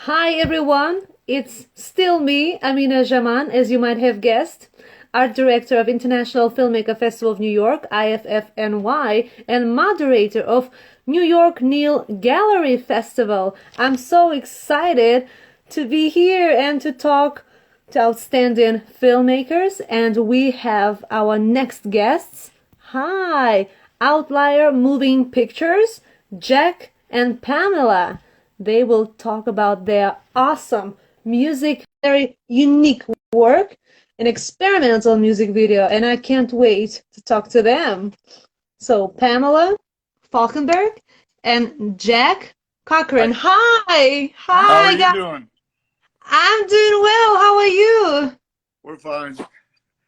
Hi everyone, it's still me, Amina Jaman, as you might have guessed, Art Director of International Filmmaker Festival of New York, IFFNY, and moderator of New York Nil Gallery Festival. I'm so excited to be here and to talk to outstanding filmmakers, and we have our next guests. Hi, Outlier Moving Pictures, Jack and Pamela. They will talk about their awesome music, very unique work, an experimental music video, and I can't wait to talk to them. So, Pamela Falkenberg and Jack Cochran. Hi, Hi! how are Hi, you guys! doing? I'm doing well. How are you? We're fine.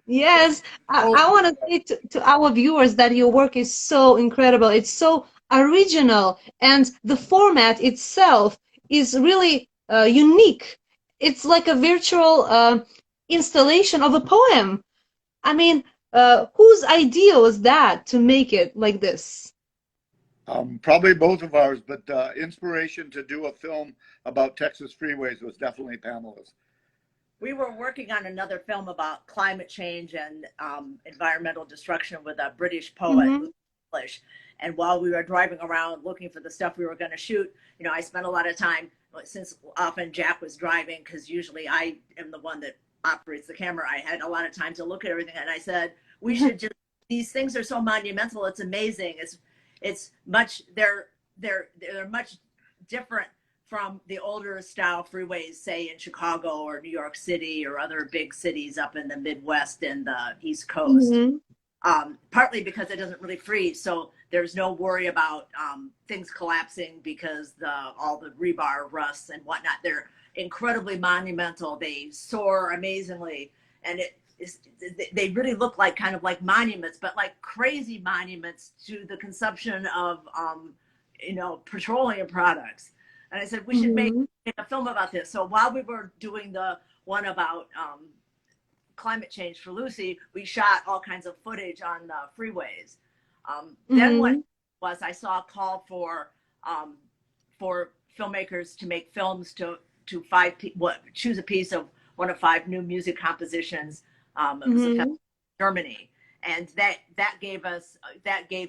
Yes, So, I want to say to our viewers that your work is so incredible. It's so original, and the format itself is really unique. It's like a virtual installation of a poem. I mean, whose idea was that to make it like this? probably both of ours, but inspiration to do a film about Texas freeways was definitely Pamela's. We were working on another film about climate change and environmental destruction with a British poet, Mm-hmm. English. And while we were driving around looking for the stuff we were going to shoot, I spent a lot of time, since often Jack was driving, because usually I am the one that operates the camera. I had a lot of time to look at everything, and I said, we should just. These things are so monumental. It's amazing. It's much. They're much different from the older style freeways, say in Chicago or New York City or other big cities up in the Midwest and the East Coast. Mm-hmm. Partly because it doesn't really freeze, so there's no worry about things collapsing because all the rebar rusts and whatnot. They're incredibly monumental. They soar amazingly, and they really look like kind of like monuments, but like crazy monuments to the consumption of petroleum products. And I said we should make Mm-hmm. a film about this. So while we were doing the one about climate change for Lucy, we shot all kinds of footage on the freeways. Then what Mm-hmm. was I saw a call for filmmakers to make films to choose a piece of one of five new music compositions. It was a festival Mm-hmm. in Germany, and that gave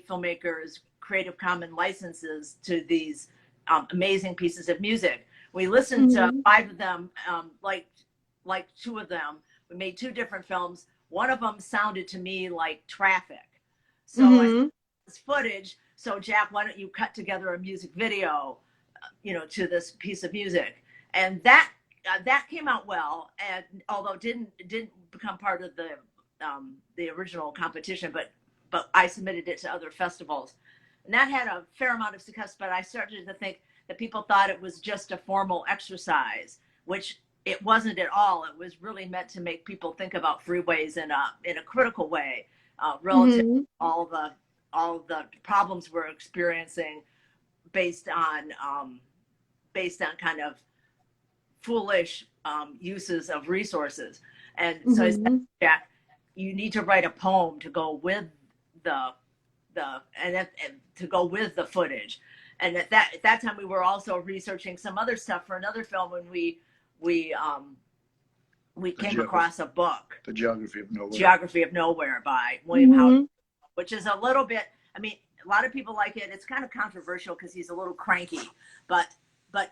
filmmakers Creative Commons licenses to these amazing pieces of music. We listened to Mm-hmm. five of them, like two of them. We made two different films. One of them sounded to me like Traffic. So I said, Mm-hmm. this footage. So Jack, why don't you cut together a music video, to this piece of music? And that came out well. And although it didn't become part of the original competition, but I submitted it to other festivals, and that had a fair amount of success. But I started to think that people thought it was just a formal exercise, which it wasn't at all. It was really meant to make people think about freeways in a critical way, relative to Mm-hmm. all the problems we're experiencing based on kind of foolish uses of resources. And so I said, Mm-hmm. Jack, you need to write a poem to go with the and to go with the footage. And at that time, we were also researching some other stuff for another film when we came across a book, The Geography of Nowhere. Geography of Nowhere by William Howard, Mm-hmm. which is a little bit. I mean, a lot of people like it. It's kind of controversial because he's a little cranky, but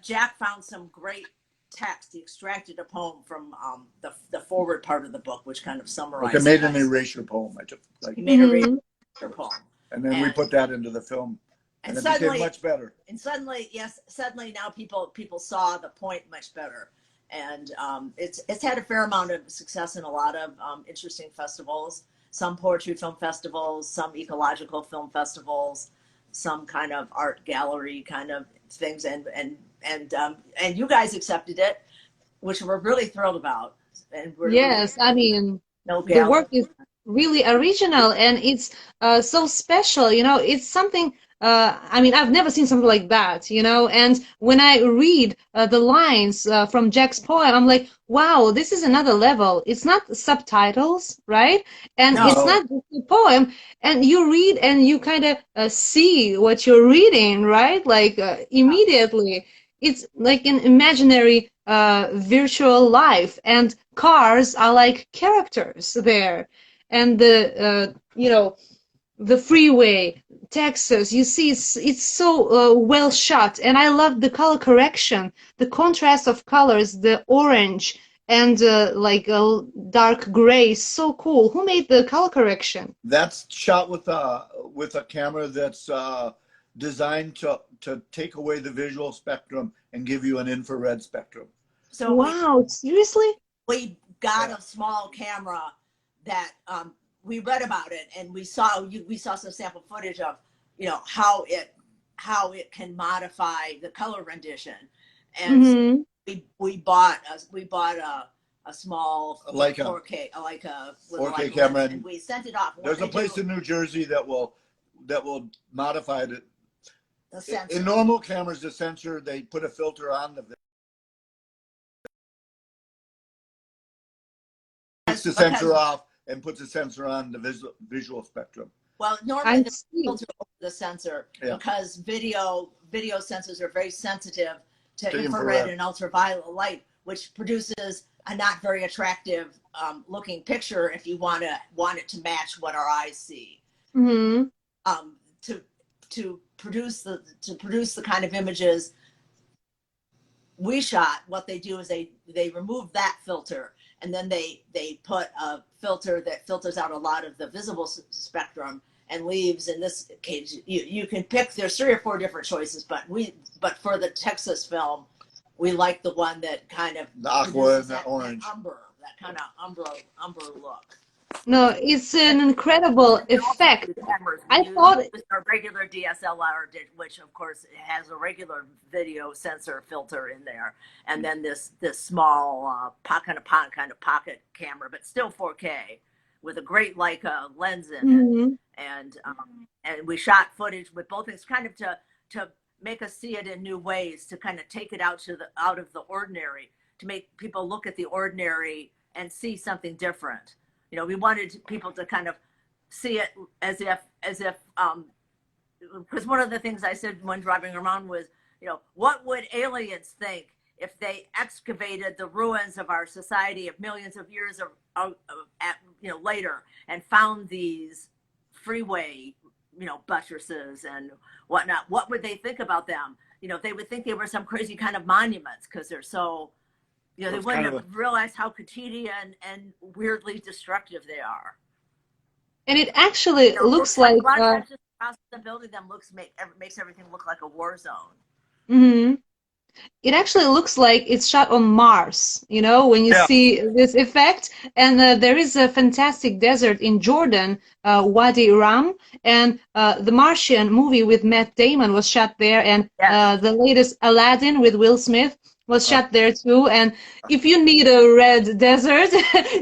Jack found some great text. He extracted a poem from the forward part of the book, which kind of Like I summarized. made an erasure poem. I took He like, made a Mm-hmm. reader poem, and then we and put that into the film, and and it became suddenly much better. suddenly now people saw the point much better, and it's had a fair amount of success in a lot of interesting festivals, some poetry film festivals, some ecological film festivals, some kind of art gallery kind of things, and you guys accepted it, which we're really thrilled about, and we're Yes, I mean, no the gallery. work is really original and it's so special. It's something, I mean, I've never seen something like that, and when I read the lines from Jack's poem, I'm like, wow, this is another level. It's not subtitles, right? And it's No, No, not just a poem, and you read and you kind of see what you're reading, right? Like no. immediately. it's like an imaginary virtual life, and cars are like characters there. And the freeway, Texas, you see, it's so well shot, and I love the color correction, the contrast of colors, the orange and like a dark gray, so cool. Who made the color correction? That's shot with a camera that's designed to take away the visual spectrum and give you an infrared spectrum. So Wow, seriously? we got a small camera that we read about it, and we saw some sample footage of how it can modify the color rendition, and so we bought a small Like a 4K like a 4K camera, and we sent it off. There's a place in New Jersey that will modify it. The sensor. In normal cameras, the sensor, they put a filter on the takes the sensor off and puts a sensor on the visual spectrum. Well, normally the filter over the sensor because video sensors are very sensitive to infrared and ultraviolet light, which produces a not very attractive looking picture if you want it to match what our eyes see. To produce the kind of images we shot, what they do is they remove that filter, and then they put a filter that filters out a lot of the visible spectrum and leaves, in this case, you can pick, there's 3 or 4 different choices, but for the Texas film, we like the one that kind of the aqua and the orange, that kind of umber look. No, it's an incredible effect. I thought a regular DSLR, which of course has a regular video sensor filter in there, and then this small kind of pocket camera, but still 4K with a great Leica lens in it, and we shot footage with both things, kind of to make us see it in new ways, to kind of take it out of the ordinary, to make people look at the ordinary and see something different. We wanted people to kind of see it as if, because one of the things I said when driving around was, what would aliens think if they excavated the ruins of our society of millions of years later and found these freeway, buttresses and whatnot? What would they think about them? They would think they were some crazy kind of monuments because they're so. They wouldn't have realized how quotidian and weirdly destructive they are. And it actually looks like a lot of times just across the building them makes everything look like a war zone. It actually looks like it's shot on Mars, when you see this effect. And there is a fantastic desert in Jordan, Wadi Rum, and the Martian movie with Matt Damon was shot there, and the latest Aladdin with Will Smith was shot there too. And if you need a red desert,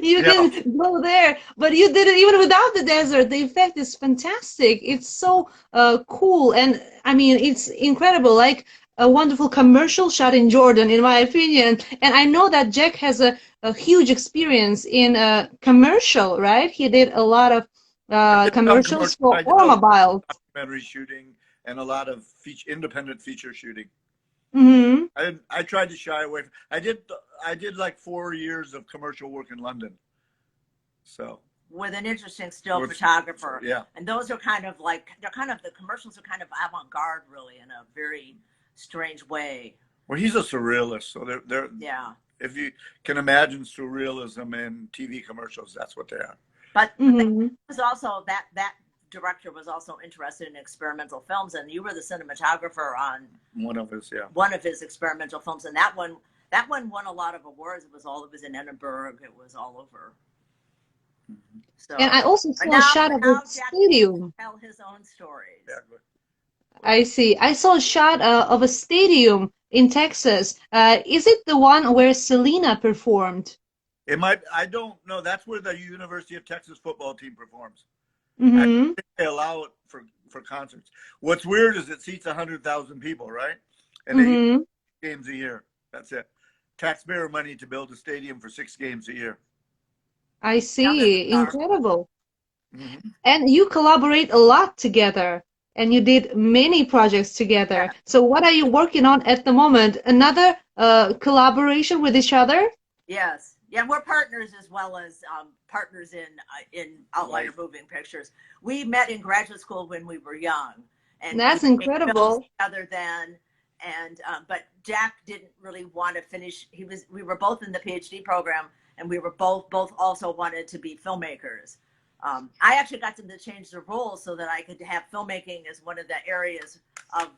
you can go there. But you did it even without the desert. The effect is fantastic. It's so cool, and I mean, it's incredible. Like a wonderful commercial shot in Jordan, in my opinion. And I know that Jack has a huge experience in commercial, right? He did a lot of commercials for automobile. Documentary shooting and a lot of independent feature shooting. I tried to shy away. I did like 4 years of commercial work in London. So with an interesting still photographer. Yeah. And those are the commercials are kind of avant-garde, really, in a very strange way. Well, he's a surrealist, so they're if you can imagine surrealism in TV commercials, that's what they are. But it was also that director was also interested in experimental films, and you were the cinematographer on one of his experimental films, and that one won a lot of awards. It was in Edinburgh. It was all over. So, and I also saw a shot of a stadium. Tell his own stories. Yeah, good. I see. I saw a shot of a stadium in Texas. Is it the one where Selena performed? It might. I don't know. That's where the University of Texas football team performs. I think they allow it for concerts. What's weird is it seats 100,000 people, right? And they games a year. That's it. Taxpayer money to build a stadium for 6 games a year. I see. Incredible. And you collaborate a lot together. and you did many projects together. Yeah. So what are you working on at the moment? Another collaboration with each other? Yes. Yeah, we're partners as well as partners in outliner Life. moving pictures. We met in graduate school when we were young, and we That's made films incredible. together then. And but Jack didn't really want to finish. We were both in the PhD program, and we were both also wanted to be filmmakers. I actually got them to change the rules so that I could have filmmaking as one of the areas of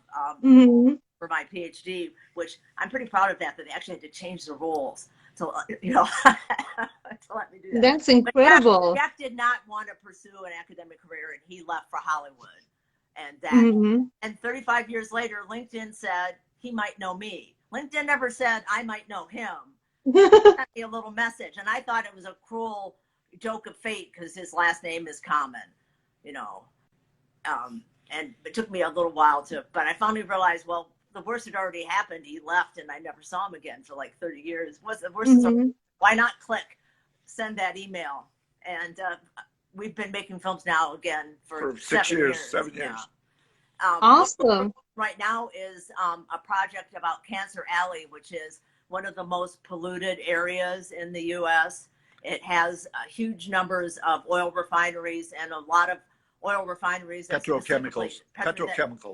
Hmm. for my PhD, which I'm pretty proud of that they actually had to change the rules to to let me do that. That's But incredible. Jack did not want to pursue an academic career, and he left for Hollywood. Hmm. And 35 years later, LinkedIn said he might know me. LinkedIn never said I might know him. Sent me a little message, and I thought it was a cruel joke of fate because his last name is common, you know. And it took me a little while but I finally realized, well, the worst had already happened. He left, and I never saw him again for like 30 years. What's the worst? Hmm. Why not click, send that email? And we've been making films now again for 6 years, 7 years. Yeah. Awesome. Right now is a project about Cancer Alley, which is one of the most polluted areas in the U.S. It has huge numbers of oil refineries and a lot of oil refineries. Petrochemicals.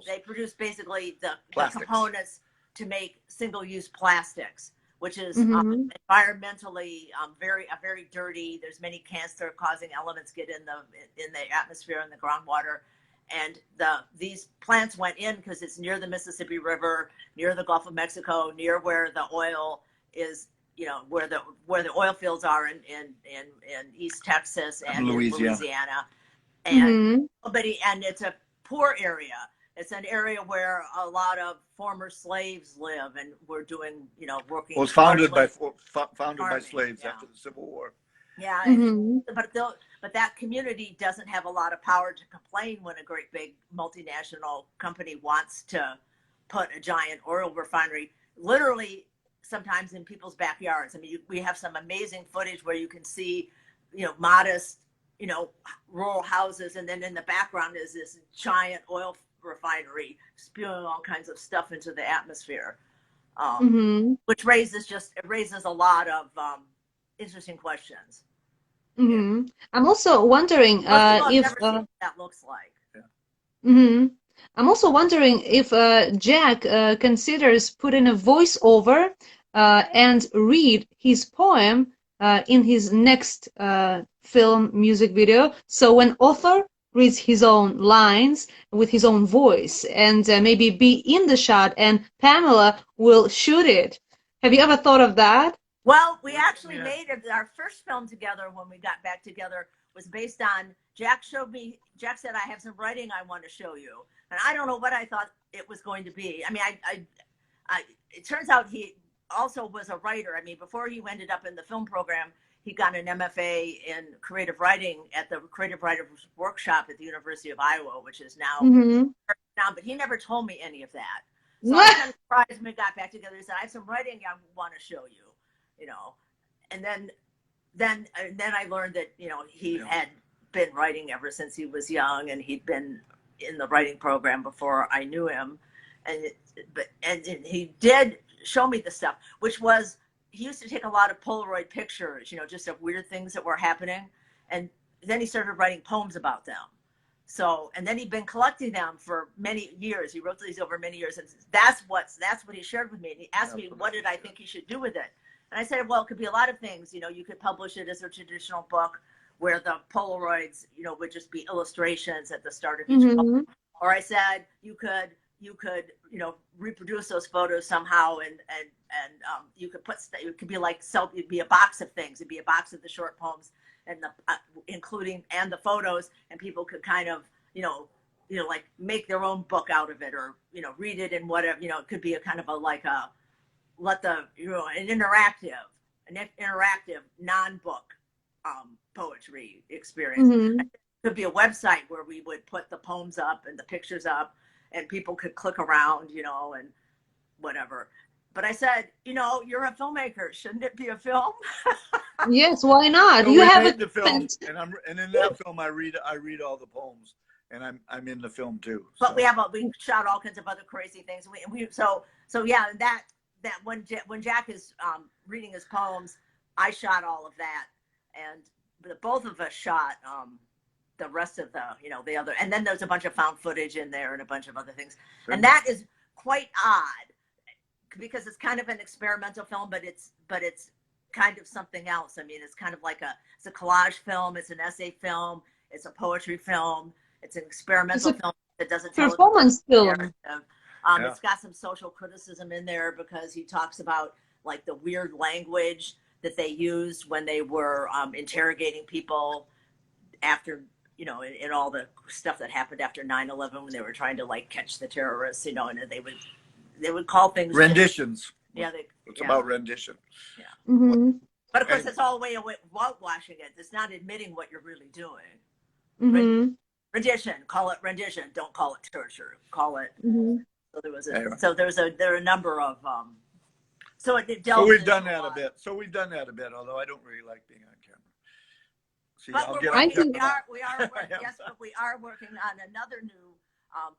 They produce basically the Plastics. components to make single-use plastics, which is Hmm. environmentally very dirty. There's many cancer-causing elements get in the atmosphere and the groundwater. And these plants went in because it's near the Mississippi River, near the Gulf of Mexico, near where the oil is, where the oil fields are in East Texas and in Louisiana. And and it's a poor area. It's an area where a lot of former slaves live, and we're doing, working. Well, it was founded by slaves after the Civil War. Yeah, but that community doesn't have a lot of power to complain when a great big multinational company wants to put a giant oil refinery literally sometimes in people's backyards. I mean, we have some amazing footage where you can see, modest, rural houses, and then in the background is this giant oil refinery spewing all kinds of stuff into the atmosphere, which raises a lot of interesting questions. I'm also wondering if what that looks like. I'm also wondering if Jack considers putting a voiceover and read his poem in his next film music video. So when author reads his own lines with his own voice and maybe be in the shot and Pamela will shoot it. Have you ever thought of that? Well, we actually made our first film together when we got back together was based on Jack said, I have some writing I want to show you. And I don't know what I thought it was going to be. I mean, it turns out he also was a writer. I mean, before he ended up in the film program, he got an MFA in creative writing at the Creative Writers Workshop at the University of Iowa, which is now, but he never told me any of that. So I was kind of surprised when we got back together. He said, I have some writing I want to show you. And then I learned that, he had been writing ever since he was young, and he'd been in the writing program before I knew him. And he did show me the stuff, which was, he used to take a lot of Polaroid pictures, just of weird things that were happening. And then he started writing poems about them. So, and then he'd been collecting them for many years. He wrote these over many years, and that's what he shared with me. And he asked me, what did I think he should do with it? And I said, well, it could be a lot of things. You could publish it as a traditional book where the Polaroids, would just be illustrations at the start of each book. Or I said, you could, reproduce those photos somehow, and you could it could be like it'd be a box of things. It'd be a box of the short poems and including the photos, and people could kind of, like make their own book out of it, or, read it and whatever, it could be a kind of an interactive non-book poetry experience. It could be a website where we would put the poems up and the pictures up, and people could click around, and whatever. But I said, you're a filmmaker. Shouldn't it be a film? Yes, why not? So you we have made the film, and in that film I read all the poems and I'm in the film too. But So. we shot all kinds of other crazy things. So yeah, that when Jack is reading his poems, I shot all of that, and both of us shot the rest of the other, and then there's a bunch of found footage in there and a bunch of other things, and that is quite odd because it's kind of an experimental film, but it's kind of something else. I mean, it's kind of like it's a collage film, it's an essay film, it's a poetry film, it's an experimental film that doesn't tell performance film. It's got some social criticism in there because he talks about like the weird language that they used when they were interrogating people after, in all the stuff that happened after 9/11 when they were trying to like catch the terrorists, and they would call things renditions. It's about rendition. Yeah. Mm-hmm. But of course, it's all a way of whitewashing it. It's not admitting what you're really doing. Mm-hmm. Rendition, call it rendition. Don't call it torture. Call it. Mm-hmm. So there are a number of So we've done that a bit. Although I don't really like being on camera. See, but I'll we are working on another new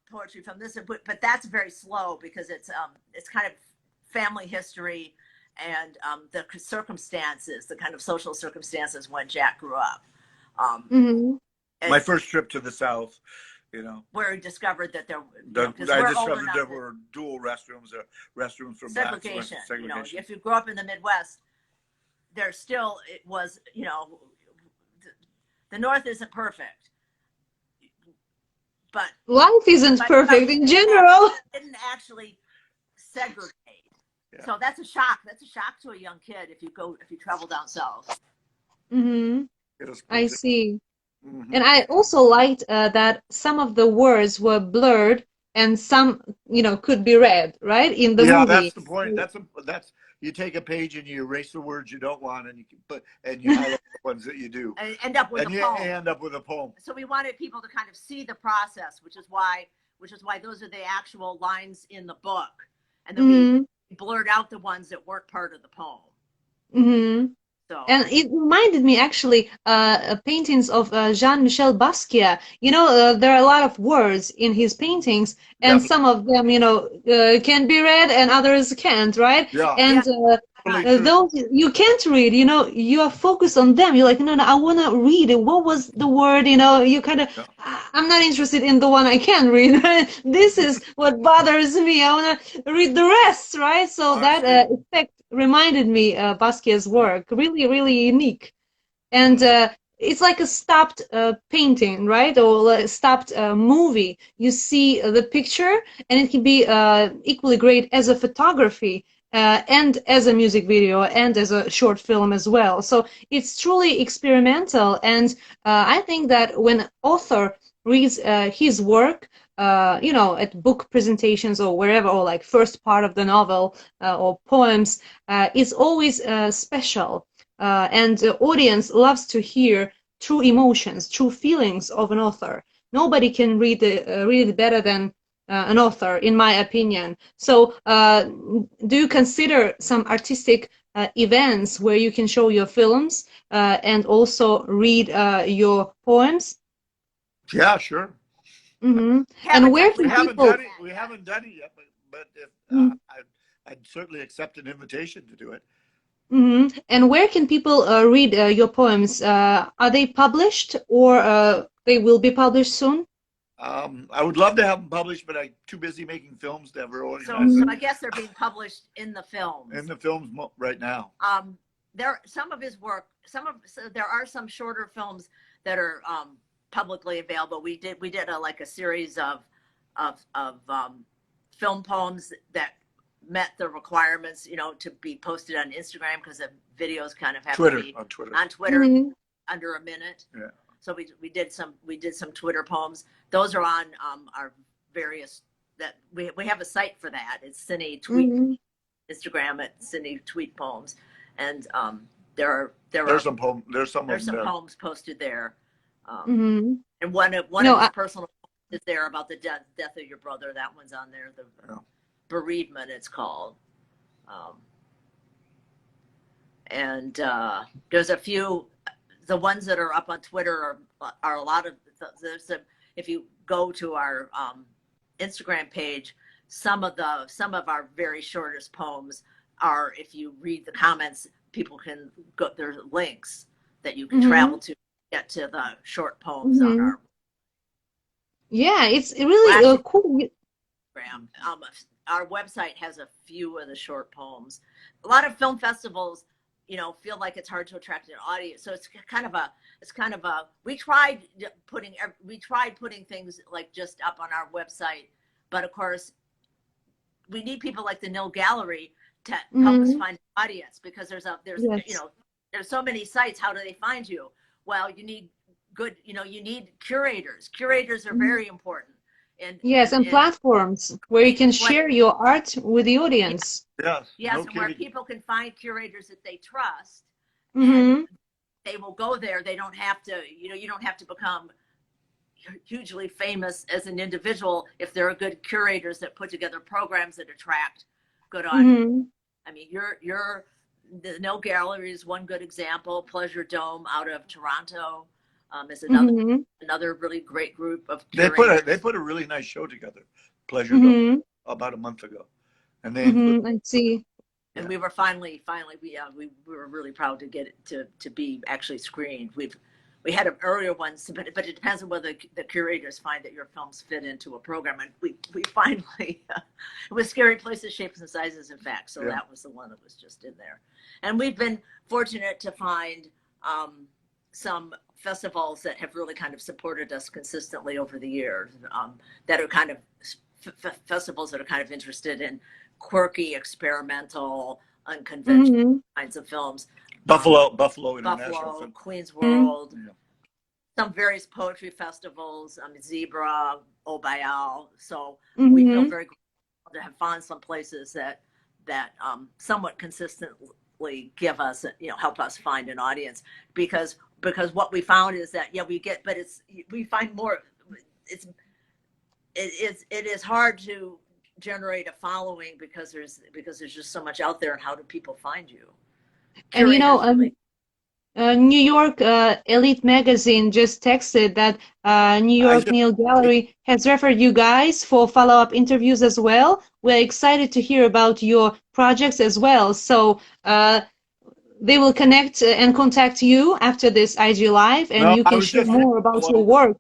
poetry film. But that's very slow because it's kind of family history and the circumstances, the kind of social circumstances when Jack grew up. My first trip to the South, where he discovered that there were dual restrooms, restrooms for segregation. blacks. Segregation. If you grew up in the Midwest, it was, the North isn't perfect, but life isn't perfect in general. Didn't actually segregate. Yeah. So that's a shock. That's a shock to a young kid if you travel down south. Mm-hmm. I see. Mm-hmm. And I also liked that some of the words were blurred and some, could be read, right, in the movie. Yeah, that's the point. That's you take a page and you erase the words you don't want, and you highlight the ones that you do. And end up with a poem. So we wanted people to kind of see the process, which is why those are the actual lines in the book, and then we blurred out the ones that weren't part of the poem. Mm-hmm. So. And it reminded me actually paintings of Jean-Michel Basquiat. There are a lot of words in his paintings, and some of them, can be read and others can't, right? Yeah. And those you can't read, you are focused on them. You're like, no, I want to read it. What was the word? You kind of, I'm not interested in the one I can read. This is what bothers me. I want to read the rest, right? So that effect reminded me Basquiat's work, really, really unique. And it's like a stopped painting, right? Or a stopped movie. You see the picture, and it can be equally great as a photography and as a music video and as a short film as well. So it's truly experimental. And I think that when an author reads his work, at book presentations or wherever, or like first part of the novel or poems, it's always special. And the audience loves to hear true emotions, true feelings of an author. Nobody can read it better than an author, in my opinion. So do you consider some artistic events where you can show your films and also read your poems? Yeah, sure. Mm-hmm. And where we haven't done it yet, but if, I'd certainly accept an invitation to do it. Mm-hmm. And where can people read your poems? Are they published, or they will be published soon? I would love to have them published, but I'm too busy making films to ever organize them. So I guess they're being published in the films. In the films right now. Some of his work. There are some shorter films that are publicly available. We did a series of film poems that met the requirements, to be posted on Instagram, because the videos kind of have to be on Twitter under a minute. Yeah. So we did some Twitter poems. Those are on our various we have a site for that. It's Cine Tweet Instagram at Cine Tweet Poems, and there's some poems posted there. And one of his personal poems is there about the death of your brother. That one's on there. Bereavement, it's called. And there's a few. The ones that are up on Twitter are a lot of. if you go to our Instagram page, some of our very shortest poems are, if you read the comments, people can go, there's links that you can travel to get to the short poems on our. Yeah, it's really cool. Our website has a few of the short poems. A lot of film festivals, feel like it's hard to attract an audience. So it's kind of a, we tried putting things like just up on our website, but of course we need people like the Nil Gallery to help us find an audience, because there's so many sites. How do they find you? Well, you need good, you need curators. Curators are very important. And platforms where you can share your art with the audience. Yes, and where people can find curators that they trust, and they will go there. They don't have to, you don't have to become hugely famous as an individual if there are good curators that put together programs that attract good audience. I mean, the Nil Gallery is one good example. Pleasure Dome out of Toronto is another really great group of curators. They put a really nice show together, Pleasure Dome, about a month ago, and they I see. And we were finally we were really proud to get it to be actually screened. We had earlier ones, but it depends on whether the curators find that your films fit into a program. And we finally, it was Scary Places, Shapes and Sizes, in fact. So that was the one that was just in there. And we've been fortunate to find some festivals that have really kind of supported us consistently over the years, that are kind of festivals that are kind of interested in quirky, experimental, unconventional kinds of films. Buffalo International Film. Queen's World, some various poetry festivals, Zebra, Obayal. So we feel very grateful to have found some places that somewhat consistently give us, help us find an audience, because what we found is that we find more. It is hard to generate a following because there's just so much out there. And how do people find you? And New York Elite Magazine just texted that New York Nil Gallery has referred you guys for follow-up interviews as well. We're excited to hear about your projects as well. So they will connect and contact you after this IG Live, and you can share more about your work.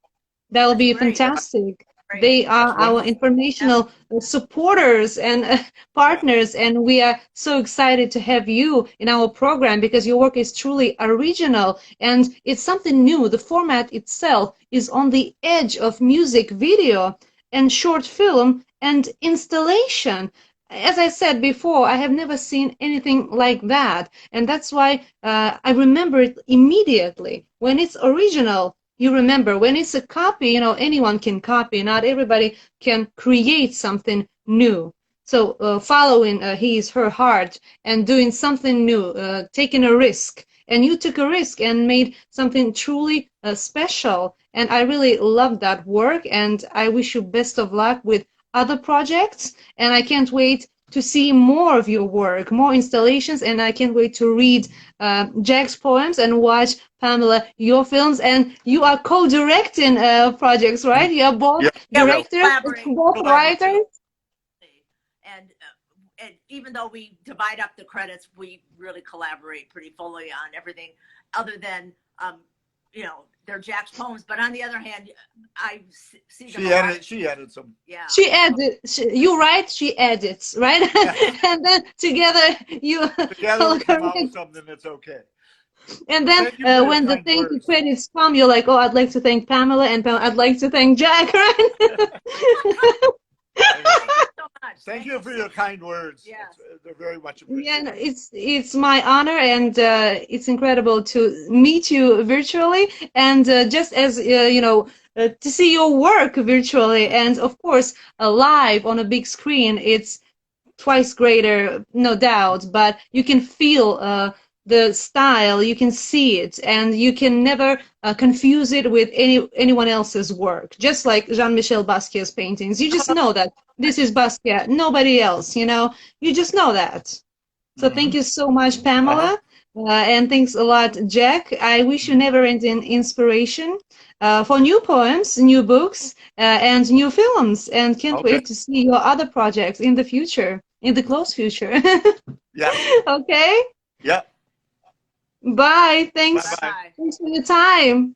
That will be fantastic. They are our informational supporters and partners, and we are so excited to have you in our program because your work is truly original and it's something new. The format itself is on the edge of music video and short film and installation. As I said before, I have never seen anything like that, and that's why I remember it immediately. When it's original, you remember. When it's a copy, anyone can copy. Not everybody can create something new. So following her heart and doing something new, taking a risk. And you took a risk and made something truly special. And I really love that work. And I wish you best of luck with other projects. And I can't wait to see more of your work, more installations, and I can't wait to read Jack's poems and watch, Pamela, your films. And you are co-directing projects, right? You are both directors, both writers. And even though we divide up the credits, we really collaborate pretty fully on everything, other than they're Jack's poems, but on the other hand, I see them. She added some. Yeah. She added. You write. She edits, right? And then together you. Together we come out with something that's okay. And then when the thank you credits come, you're like, oh, I'd like to thank Pamela, and I'd like to thank Jack, right? Thank you for your kind words. Yes. They're very much appreciated. Yeah, it's my honor, and it's incredible to meet you virtually, and just as to see your work virtually, and of course live on a big screen. It's twice greater, no doubt, but you can feel the style, you can see it, and you can never confuse it with anyone else's work. Just like Jean-Michel Basquiat's paintings, you just know that this is Basquiat, nobody else. You just know that. So thank you so much, Pamela. And thanks a lot, Jack. I wish you never-ending inspiration for new poems, new books, and new films. And can't Okay. wait to see your other projects in the future, in the close future. Yeah. Okay. Yeah. Bye. Thanks. Bye-bye. Bye. Thanks for your time.